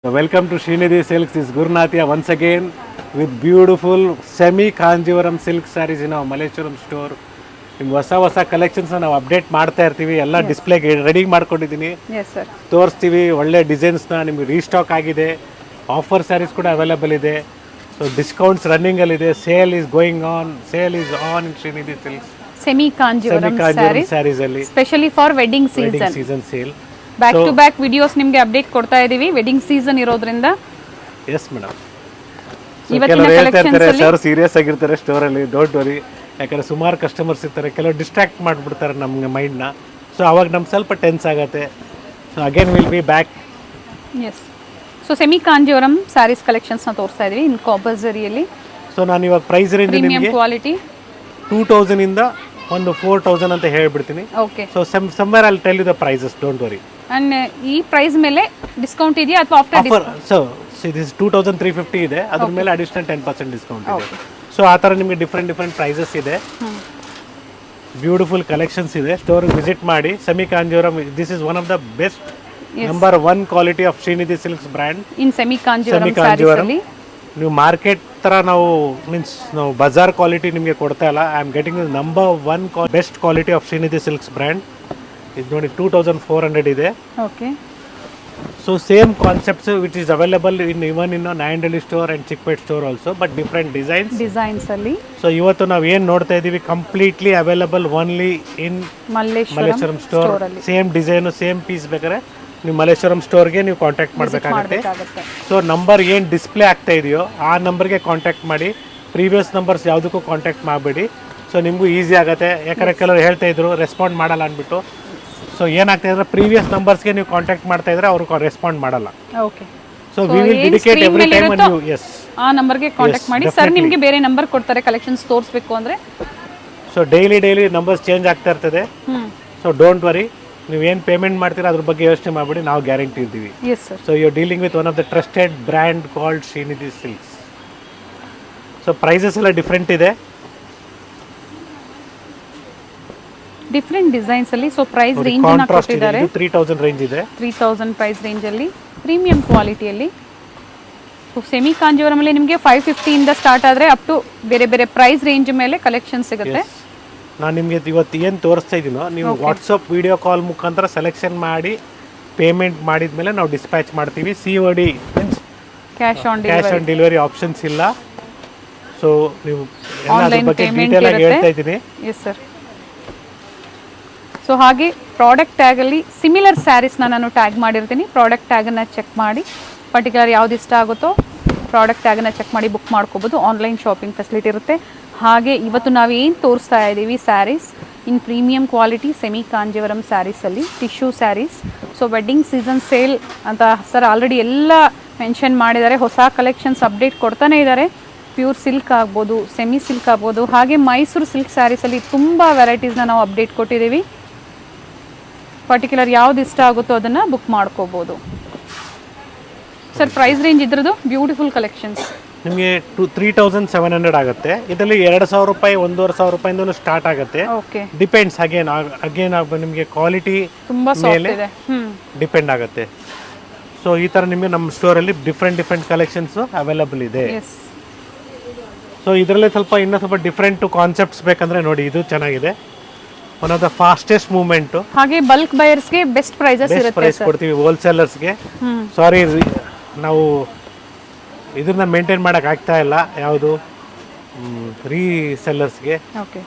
Welcome to Srinidhi Silks. This is Gurnathia once again with beautiful semi Kanjivaram silk sarees in our Malleshwaram store. ನಿಮ್ಗೆ ಹೊಸ collections ನಾವು update ಮಾಡ್ತಾ ಇರ್ತೀವಿ. ಎಲ್ಲ ಡಿಸ್ಪ್ಲೇಗೆ ready ಮಾಡ್ಕೊಂಡಿದ್ದೀನಿ, ತೋರಿಸ್ತೀವಿ. ಒಳ್ಳೆ ಡಿಸೈನ್ಸ್ನ ನಿಮ್ಗೆ ರೀಸ್ಟಾಕ್ ಆಗಿದೆ. ಆಫರ್ ಸ್ಯಾರೀಸ್ ಕೂಡ ಅವೈಲೇಬಲ್ ಇದೆ. ಸೊ ಡಿಸ್ಕೌಂಟ್ಸ್ ರನ್ನಿಂಗಲ್ಲಿದೆ. Sale is going on. Sale is on in Srinidhi Silks. Semi Kanjeevaram saris ಅಲ್ಲಿ specially for wedding season sale. Back to back videos ನಿಮಗೆ ಅಪ್ಡೇಟ್ ಕೊಡ್ತಾ ಇದೀವಿ ವೆಡ್ಡಿಂಗ್ ಸೀಸನ್ ಇರೋದ್ರಿಂದ. Yes madam. ಕೆಲವರು ಹೇಳ್ತಾ ಇರ್ತಾರೆ ಸರ್ ಸೀರಿಯಸ್ ಆಗಿರ್ತಾರೆ ಸ್ಟೋರಲ್ಲಿ. ಡೋಂಟ್ ವರಿ, ಯಾಕಂದರೆ ಸುಮಾರು ಕಸ್ಟಮರ್ಸ್ ಇರ್ತಾರೆ, ಕೆಲವರು ಡಿಸ್ಟ್ರಾಕ್ಟ್ ಮಾಡಿಬಿಡ್ತಾರೆ ನಮಗೆ ಮೈಂಡ್ನ. ಸೊ ಅವಾಗ ನಮ್ಗೆ ಸ್ವಲ್ಪ ಟೆನ್ಸ್ ಆಗುತ್ತೆ. So again will be back. Yes. So semi Kanjeevaram saris ಕಲೆಕ್ಷನ್ಸ್ನ ತೋರಿಸ್ತಾ ಇದೀವಿ ಇನ್ ಕಾಪರ್ ಜರಿಯಲ್ಲಿ. ಸೊ ನಾನು ಇವಾಗ ಪ್ರೈಸ್ ರೇಂಜ್ ನಿಮಗೆ ಕ್ವಾಲಿಟಿ 2000 ಇಂದ ಒಂದು 4000 ಅಂತ ಹೇಳ್ಬಿಡ್ತೀನಿ. Okay. So somewhere I will tell you the prices. Don't worry. And ಈ ಪ್ರೈಸ್ ಮೇಲೆ ಡಿಸ್ಕೌಂಟ್ ಇದೆಯಾ ಅಥವಾ ಆಫ್ಟರ್ ಡಿಸ್ಕೌಂಟ್? ಸೊ ದಿಸ್ 2350 ಇದೆ, ಅದ್ರ ಮೇಲೆ ಅಡಿಷನಲ್ 10% ಡಿಸ್ಕೌಂಟ್ ಇದೆ. ಸೊ ಆ ಥರ ನಿಮಗೆ ಡಿಫ್ರೆಂಟ್ ಪ್ರೈಸಸ್ ಇದೆ. ಬ್ಯೂಟಿಫುಲ್ ಕಲೆಕ್ಷನ್ಸ್ ಇದೆ. ಸ್ಟೋರ್ ವಿಸಿಟ್ ಮಾಡಿ. Semi Kanjeevaram, this is one of the best number 1 quality of Srinidhi silks brand in semi Kanjeevaram. ನೀವು ಮಾರ್ಕೆಟ್ ಥರ ನಾವು ಮೀನ್ಸ್ ನಾವು ಬಜಾರ್ ಕ್ವಾಲಿಟಿ ನಿಮಗೆ ಕೊಡ್ತಾ ಇಲ್ಲ. I am getting number 1 best quality of Srinidhi silks brand. ಇದು ನೋಡಿ 2400 ಇದೆ. Okay. So same concepts which is available in even in Nayandahalli store and Chickpet store also, but different designs ಅಲ್ಲಿ. ಸೊ ಇವತ್ತು ನಾವು ಏನು ನೋಡ್ತಾ ಇದ್ದೀವಿ completely available only in Malleshwaram store. Same design same piece ಬೇಕಾದ್ರೆ ನೀವು ಮಲ್ಲೇಶ್ವರಂ ಸ್ಟೋರ್ಗೆ ನೀವು ಕಾಂಟ್ಯಾಕ್ಟ್ ಮಾಡಬೇಕಾಗುತ್ತೆ. ಸೊ ನಂಬರ್ ಏನು ಡಿಸ್ಪ್ಲೇ ಆಗ್ತಾ ಇದೆಯೋ ಆ ನಂಬರ್ಗೆ ಕಾಂಟ್ಯಾಕ್ಟ್ ಮಾಡಿ. ಪ್ರೀವಿಯಸ್ ನಂಬರ್ಸ್ ಯಾವುದಕ್ಕೂ ಕಾಂಟ್ಯಾಕ್ಟ್ ಮಾಡಬೇಡಿ. ಸೊ ನಿಮಗೂ ಈಸಿ ಆಗುತ್ತೆ. ಯಾಕಂದರೆ ಕೆಲವರು ಹೇಳ್ತಾ ಇದ್ರು ರೆಸ್ಪಾಂಡ್ ಮಾಡಲ್ಲ ಅಂದ್ಬಿಟ್ಟು. ಸೊ ಏನಾಗ್ತಾ ಇದ್ರೆ ಪ್ರೀವಿಯಸ್ ನಂಬರ್ಸ್ಗೆ ನೀವು ಕಾಂಟ್ಯಾಕ್ಟ್ ಮಾಡ್ತಾ ಇದ್ರೆ ಅವರು ರೆಸ್ಪಾಂಡ್ ಮಾಡಲ್ಲ. Okay. So we will dedicate every time on you. Yes, ಆ ನಂಬರ್ಗೆ ಕಾಂಟ್ಯಾಕ್ಟ್ ಮಾಡಿ. ಸರ್ ನಿಮಗೆ ಬೇರೆ ನಂಬರ್ ಕೊಡ್ತಾರೆ ಕಲೆಕ್ಷನ್ಸ್ ತೋರಿಸಬೇಕು ಅಂದ್ರೆ. ಸೊ ಡೈಲಿ ನಂಬರ್ಸ್ ಚೇಂಜ್ ಆಗ್ತಾ ಇರ್ತದೆ. ಸೊ ಡೋಂಟ್ ವರಿ, ನೀವು ಏನು ಪೇಮೆಂಟ್ ಮಾಡ್ತೀರಾ ಅದ್ರ ಬಗ್ಗೆ ಯೋಚನೆ ಮಾಡಬೇಡಿ, ನಾವು ಗ್ಯಾರಂಟಿ ಇದ್ದೀವಿ. Yes sir. So you are dealing with one of the trusted brand called Srinidhi silks. So prices ಎಲ್ಲ ಡಿಫ್ರೆಂಟ್ ಇದೆ, ಡಿಫ್ರೆಂಟ್ ಡಿಸೈನ್ಸ್ ಅಲ್ಲಿ. ಸೊ ಪ್ರೈಸ್ ರೇಂಜ್ ಅನ್ನು ಕೊಟ್ಟಿದ್ದಾರೆ. 3000 ರೇಂಜ್ ಇದೆ. 3000 ಪ್ರೈಸ್ ರೇಂಜ್ ಅಲ್ಲಿ ಪ್ರೀಮಿಯಂ ಕ್ವಾಲಿಟಿಯಲ್ಲಿ. ಸೊ ಸೆಮಿ ಕಾಂಜೀವರಂ ಅಲ್ಲಿ ನಿಮಗೆ 550 ಇಂದ ಸ್ಟಾರ್ಟ್ ಆದರೆ ಅಪ್ ಟು ಬೇರೆ ಪ್ರೈಸ್ ರೇಂಜ್ ಮೇಲೆ ಕಲೆಕ್ಷನ್ ಸಿಗುತ್ತೆ. ನಾನು ನಿಮಗೆ ಇವತ್ತು ಏನು ತೋರಿಸ್ತಾ ಇದ್ದೀನೋ ನೀವು ವಾಟ್ಸಪ್ ವಿಡಿಯೋ ಕಾಲ್ ಮುಖಾಂತರ ಸೆಲೆಕ್ಷನ್ ಮಾಡಿ ಪೇಮೆಂಟ್ ಮಾಡಿದ ಮೇಲೆ ನಾವು ಡಿಸ್ಪ್ಯಾಚ್ ಮಾಡ್ತೀವಿ. COD means cash on delivery options ಇಲ್ಲ. ಸೊ ನೀವು ಎಲ್ಲ ಬಗ್ಗೆ ಡೀಟೇಲ್ ಆಗಿ ಹೇಳ್ತಾ ಇದ್ದೀನಿ. Yes sir. ಸೊ ಹಾಗೆ ಪ್ರಾಡಕ್ಟ್ ಟ್ಯಾಗಲ್ಲಿ ಸಿಮಿಲರ್ ಸ್ಯಾರೀಸ್ನ ನಾನು ಟ್ಯಾಗ್ ಮಾಡಿರ್ತೀನಿ. ಪ್ರಾಡಕ್ಟ್ ಟ್ಯಾಗನ್ನು ಚೆಕ್ ಮಾಡಿ ಪರ್ಟಿಕ್ಯುಲರ್ ಯಾವ್ದು ಇಷ್ಟ ಆಗುತ್ತೋ ಪ್ರಾಡಕ್ಟ್ ಟ್ಯಾಗನ್ನು ಚೆಕ್ ಮಾಡಿ ಬುಕ್ ಮಾಡ್ಕೋಬೋದು. ಆನ್ಲೈನ್ ಶಾಪಿಂಗ್ ಫೆಸಿಲಿಟಿ ಇರುತ್ತೆ. ಹಾಗೆ ಇವತ್ತು ನಾವು ಏನು ತೋರಿಸ್ತಾ ಇದ್ದೀವಿ saris in premium quality semi Kanjeevaram ಸ್ಯಾರೀಸಲ್ಲಿ tissue saris. So wedding season sale ಅಂತ ಸರ್ ಆಲ್ರೆಡಿ ಎಲ್ಲ ಮೆನ್ಷನ್ ಮಾಡಿದ್ದಾರೆ. ಹೊಸ ಕಲೆಕ್ಷನ್ಸ್ ಅಪ್ಡೇಟ್ ಕೊಡ್ತಾನೆ ಇದ್ದಾರೆ. ಪ್ಯೂರ್ ಸಿಲ್ಕ್ ಆಗ್ಬೋದು, ಸೆಮಿ ಸಿಲ್ಕ್ ಆಗ್ಬೋದು, ಹಾಗೆ ಮೈಸೂರು ಸಿಲ್ಕ್ ಸ್ಯಾರೀಸಲ್ಲಿ ತುಂಬ ವೆರೈಟೀಸ್ನ ನಾವು ಅಪ್ಡೇಟ್ ಕೊಟ್ಟಿದ್ದೀವಿ. ಪರ್ಟಿಕ್ಯುಲರ್ ಯಾವ್ದು ಇಷ್ಟ ಆಗುತ್ತೋ ಅದನ್ನು ಬುಕ್ ಮಾಡ್ಕೋಬೋದು. ಸರ್ ಪ್ರೈಸ್ ರೇಂಜ್ ಇದ್ರದ್ದು ಬ್ಯೂಟಿಫುಲ್ ಕಲೆಕ್ಷನ್ಸ್ ನಿಮಗೆ 3700 ಆಗುತ್ತೆ. ಇದರಲ್ಲಿ 2000 ರೂಪಾಯಿ 1500 ರೂಪಾಯಿಂದನೂ ಸ್ಟಾರ್ಟ್ ಆಗುತ್ತೆ. ಡಿಪೆಂಡ್ಸ್ ಅಗೇನ್ ನಿಮಗೆ ಕ್ವಾಲಿಟಿ ಮೇಲೆ ಡಿಪೆಂಡ್ ಆಗುತ್ತೆ. ಸೊ ಈ ಥರ ನಿಮಗೆ ನಮ್ಮ ಸ್ಟೋರಲ್ಲಿ ಡಿಫ್ರೆಂಟ್ ಕಲೆಕ್ಷನ್ಸು ಅವೈಲಬಲ್ ಇದೆ. ಸೊ ಇದರಲ್ಲೇ ಇನ್ನೂ ಸ್ವಲ್ಪ ಡಿಫ್ರೆಂಟ್ ಕಾನ್ಸೆಪ್ಟ್ಸ್ ಬೇಕಂದ್ರೆ ನೋಡಿ, ಇದು ಚೆನ್ನಾಗಿದೆ. One of the fastest movement. ಹಾಗೆ ಬಲ್ಕ್ ಬಯರ್ಸ್ಗೆ ಬೆಸ್ಟ್ ಪ್ರೈಸಸ್ ಇರುತ್ತೆ. ಪ್ರೈಸ್ ಕೊಡ್ತೀವಿ. ಹೋಲ್ಸೇಲರ್ಸ್ಗೆ ಸಾರಿ ನಾವು ಇದನ್ನ ಮೇಂಟೈನ್ ಮಾಡಕ್ ಆಗ್ತಾ ಇಲ್ಲ. ಯಾವುದು ರೀಸೆಲ್ಲರ್ಸ್ಗೆ.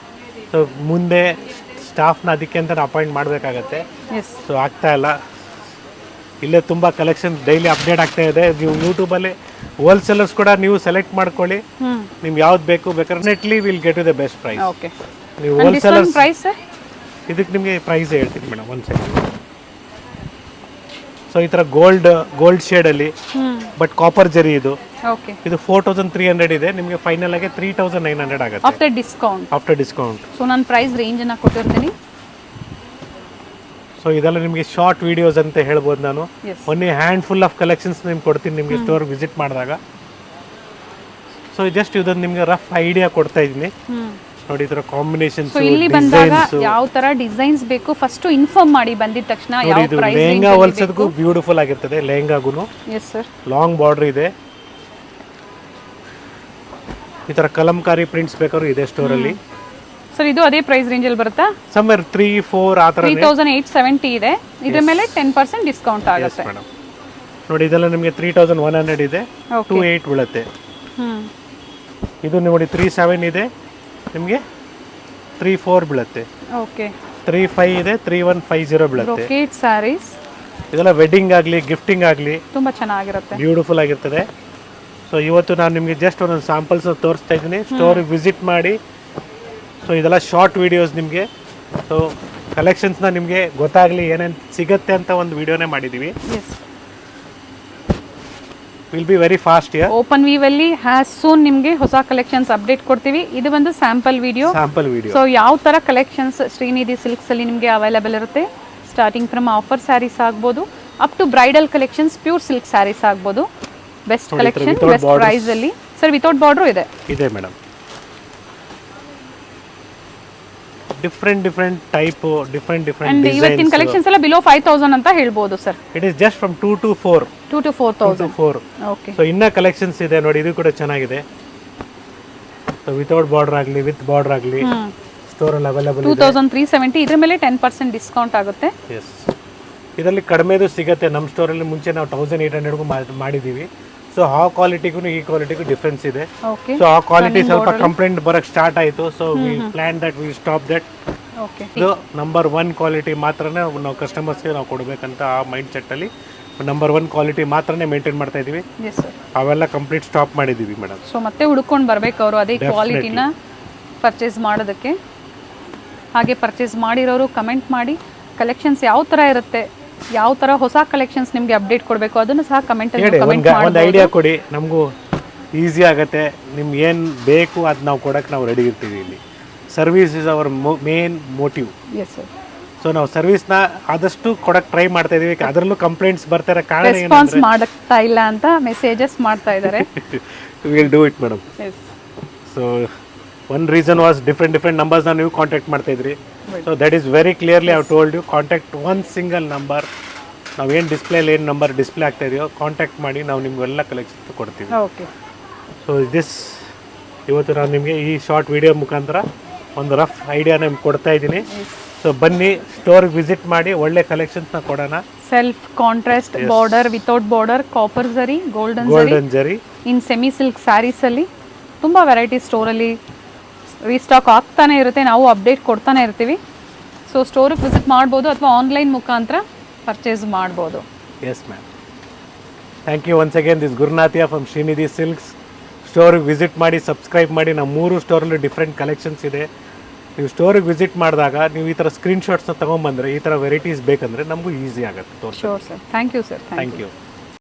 ಸೊ ಮುಂದೆ ಸ್ಟಾಫ್ನ ಅದಕ್ಕೆ ಅಂತ ಅಪಾಯಿಂಟ್ ಮಾಡಬೇಕಾಗತ್ತೆ. ಸೊ ಆಗ್ತಾ ಇಲ್ಲ. ಇಲ್ಲೇ ತುಂಬ ಕಲೆಕ್ಷನ್ ಡೈಲಿ ಅಪ್ಡೇಟ್ ಆಗ್ತಾ ಇದೆ. ನೀವು ಯೂಟ್ಯೂಬಲ್ಲಿ ಹೋಲ್ಸೇಲರ್ಸ್ ಕೂಡ ನೀವು ಸೆಲೆಕ್ಟ್ ಮಾಡ್ಕೊಳ್ಳಿ. ನಿಮ್ಗೆ ಯಾವ್ದು ಬೇಕಾದ್ರೆ neatly will get you the best price. ನೀವು ಹೋಲ್ಸೇಲರ್ಸ್ ಪ್ರೈಸ್ ಇದಕ್ಕೆ ನಿಮಗೆ ಪ್ರೈಸ್ ಹೇಳ್ತೀನಿ ಮೇಡಮ್, ಒಂದು ಸೆಕೆಂಡ್. ಸೊ ಈ ಥರ ಗೋಲ್ಡ್ ಶೇಡಲ್ಲಿ ಬಟ್ ಕಾಪರ್ ಜರಿ ಇದು 4300 ಇದೆ. ನಿಮಗೆ ಫೈನಲ್ ಆಗಿ 3900 ಆಗುತ್ತೆ ಆಫ್ಟರ್ ಡಿಸ್ಕೌಂಟ್. ಸೊ ನಾನು ಪ್ರೈಸ್ ರೇಂಜ್ ಅನ್ನು ಕೊಟ್ಟಿರ್ತೀನಿ. ಸೊ ಇದೆಲ್ಲ ನಿಮಗೆ ಶಾರ್ಟ್ ವಿಡಿಯೋಸ್ ಅಂತ ಹೇಳ್ಬೋದು. ನಾನು ಒನ್ಲಿ ಹ್ಯಾಂಡ್ಫುಲ್ ಆಫ್ ಕಲೆಕ್ಷನ್ಸ್ ನಿಮ್ಗೆ ಕೊಡ್ತೀನಿ ನಿಮಗೆ ಸ್ಟೋರ್ ವಿಸಿಟ್ ಮಾಡಿದಾಗ. ಸೊ ಜಸ್ಟ್ ಇದೊಂದು ನಿಮಗೆ ರಫ್ ಐಡಿಯಾ ಕೊಡ್ತಾ ಇದ್ದೀನಿ. ನೋಡಿ ಈ ತರ ಕಾಂಬಿನೇಷನ್ ಸೊ ಇಲ್ಲಿ ಬಂದಾಗ ಯಾವ ತರ ಡಿಸೈನ್ಸ್ ಬೇಕು ಫಸ್ಟ್ ಇನ್ಫಾರ್ಮ್ ಮಾಡಿ ಬಂದಿದ ತಕ್ಷಣ ಯಾವ ಪ್ರೈಸ್ ಲೆಹಂಗಾ ಹೊಲ್ಸೋದಕ್ಕೂ ಬ್ಯೂಟಿಫುಲ್ ಆಗಿರ್ತದೆ. ಲೆಹಂಗಾಗೂ ಎಸ್ ಸರ್ ಲಾಂಗ್ ಬಾರ್ಡರ್ ಇದೆ. ಈ ತರ ಕಲಂಕಾರಿ ಪ್ರಿಂಟ್ಸ್ ಬೇಕಾದ್ರೂ ಇದೆ ಸ್ಟೋರ್ ಅಲ್ಲಿ. ಸರ್ ಇದು ಅದೇ ಪ್ರೈಸ್ ರೇಂಜ್ ಅಲ್ಲಿ ಬರುತ್ತಾ? ಸಮ್ವೇರ್ 3-4 ಆ ತರ 3870 ಇದೆ. ಇದ್ರ ಮೇಲೆ 10% ಡಿಸ್ಕೌಂಟ್ ಆಗುತ್ತೆ. ನೋಡಿ ಇದೆಲ್ಲ ನಿಮಗೆ 3100 ಇದೆ. 28 ಬೀಳುತ್ತೆ. ಇದು ನೋಡಿ 37 ಇದೆ ನಿಮಗೆ 34 ಬೀಳುತ್ತೆ. ಓಕೆ 35 ಇದೆ 3150 ಬೀಳುತ್ತೆ. ಬ್ರೊಕೇಡ್ ಸ್ಯಾರೀಸ್ ಇದೆಲ್ಲ ವೆಡ್ಡಿಂಗ್ ಆಗಲಿ ಗಿಫ್ಟಿಂಗ್ ಆಗಲಿ ತುಂಬಾ ಚೆನ್ನಾಗಿರುತ್ತೆ, ಬ್ಯೂಟಿಫುಲ್ ಆಗಿರ್ತದೆ. ಸೊ ಇವತ್ತು ನಾನು ನಿಮಗೆ ಜಸ್ಟ್ ಒಂದೊಂದು ಸ್ಯಾಂಪಲ್ಸ್ ತೋರಿಸ್ತಾ ಇದ್ದೀನಿ. ಸ್ಟೋರ್ ವಿಸಿಟ್ ಮಾಡಿ. ಸೊ ಇದೆಲ್ಲ ಶಾರ್ಟ್ ವಿಡಿಯೋಸ್ ನಿಮಗೆ. ಸೊ ಕಲೆಕ್ಷನ್ಸ್ನ ನಿಮಗೆ ಗೊತ್ತಾಗಲಿ ಏನೇನು ಸಿಗುತ್ತೆ ಅಂತ ಒಂದು ವಿಡಿಯೋನೇ ಮಾಡಿದ್ದೀವಿ. Will be very fast here. Open view ಅಲ್ಲಿ ಹ್ಯಾಸ್ ಸೂನ್ ನಿಮಗೆ ಹೊಸ ಕಲೆಕ್ಷನ್ಸ್ ಅಪ್ಡೇಟ್ ಕೊಡ್ತೀವಿ. ಇದು ಒಂದು ಸ್ಯಾಂಪಲ್ ವಿಡಿಯೋ. ಸೊ ಯಾವ ತರ ಕಲೆಕ್ಷನ್ಸ್ ಶ್ರೀನಿಧಿ ಸಿಲ್ಕ್ಸ್ ಅಲ್ಲಿ ನಿಮಗೆ ಅವೈಲೇಬಲ್ ಇರುತ್ತೆ, ಸ್ಟಾರ್ಟಿಂಗ್ ಫ್ರಮ್ ಆಫರ್ ಸ್ಯಾರೀಸ್ ಆಗ್ಬೋದು up to bridal collections, pure silk saris ಆಗ್ಬೋದು. ಬೆಸ್ಟ್ ಕಲೆಕ್ಷನ್ ಬೆಸ್ಟ್ ಪ್ರೈಸ್ ಅಲ್ಲಿ. ಸರ್ ವಿತೌಟ್ ಬಾರ್ಡರ್ ಇದೆ madam. Different type different and ಇವತ್ತಿನ ಕಲೆಕ್ಷನ್ಸ್ ಎಲ್ಲ ಬಿಲೋ 5000 ಅಂತ ಹೇಳ್ಬೋದು sir. It is just from 2 to 4. Okay so ಇನ್ನ collections ಇದೆ ನೋಡಿ, ಇದು ಕೂಡ ಚೆನ್ನಾಗಿದೆ. ಸೊ ವಿತೌಟ್ ಬಾರ್ಡರ್ ಆಗಲಿ ವಿತ್ ಬಾರ್ಡರ್ ಆಗಲಿ ಸ್ಟೋರ್ ಅಲ್ಲಿ ಅವೈಲೇಬಲ್ ಇದೆ. 2370 ಇದ್ರ ಮೇಲೆ 10% ಡಿಸ್ಕೌಂಟ್ ಆಗುತ್ತೆ. ಎಸ್ ಇದರಲ್ಲಿ ಕಡಿಮೆದು ಸಿಗುತ್ತೆ. ನಮ್ಮ ಸ್ಟೋರಲ್ಲಿ ಮುಂಚೆ ನಾವು 1800ಗೂ ಮಾಡಿದ್ದೀವಿ. ಸೊ ಆ ಕ್ವಾಲಿಟಿಗೂ ಈ ಕ್ವಾಲಿಟಿಗೂ ಡಿಫ್ರೆನ್ಸ್ ಇದೆ. ಸೊ ಆ ಕ್ವಾಲಿಟಿ ಸ್ವಲ್ಪ ಕಂಪ್ಲೇಂಟ್ ಬರಕ್ಕೆ ಸ್ಟಾರ್ಟ್ ಆಯಿತು. So we plan that we stop that. ಇದು ನಂಬರ್ 1 ಕ್ವಾಲಿಟಿ ಮಾತ್ರನೇ ನಾವು ಕಸ್ಟಮರ್ಸ್ಗೆ ನಾವು ಕೊಡಬೇಕಂತ ಆ ಮೈಂಡ್ ಸೆಟ್ಟಲ್ಲಿ ನಂಬರ್ 1 ಕ್ವಾಲಿಟಿ ಮಾತ್ರನೇ ಮೇಂಟೈನ್ ಮಾಡ್ತಾ ಇದ್ದೀವಿ. ಅವೆಲ್ಲ ಕಂಪ್ಲೀಟ್ ಸ್ಟಾಪ್ ಮಾಡಿದ್ದೀವಿ ಮೇಡಮ್. ಸೊ ಮತ್ತೆ ಹುಡ್ಕೊಂಡು ಬರಬೇಕು ಅವರು ಅದೇ ಕ್ವಾಲಿಟಿನ ಪರ್ಚೇಸ್ ಮಾಡೋದಕ್ಕೆ. ಹಾಗೆ ಪರ್ಚೇಸ್ ಮಾಡಿರೋರು ಕಮೆಂಟ್ ಮಾಡಿ ಕಲೆಕ್ಷನ್ಸ್ ಯಾವ ಥರ ಇರುತ್ತೆ, ಯಾವ ಥರ ಹೊಸ ಕಲೆಕ್ಷನ್ಸ್ ನಿಮಗೆ ಅಪ್ಡೇಟ್ ಕೊಡಬೇಕು ಅದನ್ನು ಸಹ ಕಮೆಂಟಲ್ಲಿ ಕಮೆಂಟ್ ಮಾಡಿ ಒಂದು ಐಡಿಯಾ ಕೊಡಿ. ನಮಗೂ ಈಸಿ ಆಗುತ್ತೆ. ನಿಮ್ಗೆ ಏನು ಬೇಕು ಅದು ನಾವು ಕೊಡೋಕ್ಕೆ ನಾವು ರೆಡಿ ಇರ್ತೀವಿ. ಇಲ್ಲಿ service is our main motive. S sir. So ನಾವು ಸರ್ವಿಸ್ನ ಆದಷ್ಟು ಕೊಡಕ್ಕೆ ಟ್ರೈ ಮಾಡ್ತಾ ಇದೀವಿ. ಅದರಲ್ಲೂ ಕಂಪ್ಲೇಂಟ್ಸ್ ಬರ್ತಾರೆ, ಕಾರಣ ರೆಸ್ಪಾನ್ಸ್ ಮಾಡ್ತಾ ಇಲ್ಲ ಅಂತ ಮೆಸೇಜಸ್ ಮಾಡ್ತಾ ಇದ್ದಾರೆ. Will do it madam. So one reason was different ನಂಬರ್ಸ್ನ ನೀವು ಕಾಂಟ್ಯಾಕ್ಟ್ ಮಾಡ್ತಾ ಇದ್ರಿ. So that is very clearly I told you contact one single number. ನಾವೇನು ಡಿಸ್ಪ್ಲೇಲಿ ಏನು ನಂಬರ್ ಡಿಸ್ಪ್ಲೇ ಆಗ್ತಾ ಇದೆಯೋ ಕಾಂಟ್ಯಾಕ್ಟ್ ಮಾಡಿ ನಾವು ನಿಮಗೆಲ್ಲ ಕಲೆಕ್ಷನ್ಸ್ ಕೊಡ್ತೀವಿ. ಸೊ ಇವತ್ತು ನಾನು ನಿಮಗೆ ಈ ಶಾರ್ಟ್ ವಿಡಿಯೋ ಮುಖಾಂತರ ಒಂದು ರಫ್ ಐಡಿಯಾ ನಿಮ್ಗೆ ಕೊಡ್ತಾ ಇದ್ದೀನಿ. ಸೊ ಬನ್ನಿ ಸ್ಟೋರ್ಗೆ ವಿಸಿಟ್ ಮಾಡಿ, ಒಳ್ಳೆ ಕಲೆಕ್ಷನ್ಸ್ನ ಕೊಡೋಣ. Self contrast border, without border, copper ಜರಿ, ಗೋಲ್ಡನ್ ಜರಿ ಇನ್ ಸೆಮಿ ಸಿಲ್ಕ್ ಸ್ಯಾರೀಸ್ ಅಲ್ಲಿ ತುಂಬ ವೆರೈಟಿ ಸ್ಟೋರಲ್ಲಿ ರೀಸ್ಟಾಕ್ ಆಗ್ತಾನೆ ಇರುತ್ತೆ. ನಾವು ಅಪ್ಡೇಟ್ ಕೊಡ್ತಾನೆ ಇರ್ತೀವಿ. ಸೊ ಸ್ಟೋರಿಗೆ ವಿಸಿಟ್ ಮಾಡ್ಬೋದು ಅಥವಾ ಆನ್ಲೈನ್ ಮುಖಾಂತರ ಪರ್ಚೇಸ್ ಮಾಡ್ಬೋದು. Yes ma'am. Thank you once again. This Gurunathiya from Srinidhi Silks. ಸ್ಟೋರಿಗೆ ವಿಸಿಟ್ ಮಾಡಿ, ಸಬ್ಸ್ಕ್ರೈಬ್ ಮಾಡಿ. ನಮ್ಮ 3 ಸ್ಟೋರಲ್ಲೂ ಡಿಫ್ರೆಂಟ್ ಕಲೆಕ್ಷನ್ಸ್ ಇದೆ. ನೀವು ಸ್ಟೋರಿಗೆ ವಿಸಿಟ್ ಮಾಡಿದಾಗ ನೀವು ಈ ಥರ ಸ್ಕ್ರೀನ್ಶಾಟ್ಸ್ನ ತೊಗೊಂಬಂದರೆ, ಈ ಥರ ವೆರೈಟೀಸ್ ಬೇಕಂದರೆ ನಮಗೂ ಈಸಿ ಆಗುತ್ತೆ ತೋರಿಸಿ. Sure sir. Thank you sir. Thank you.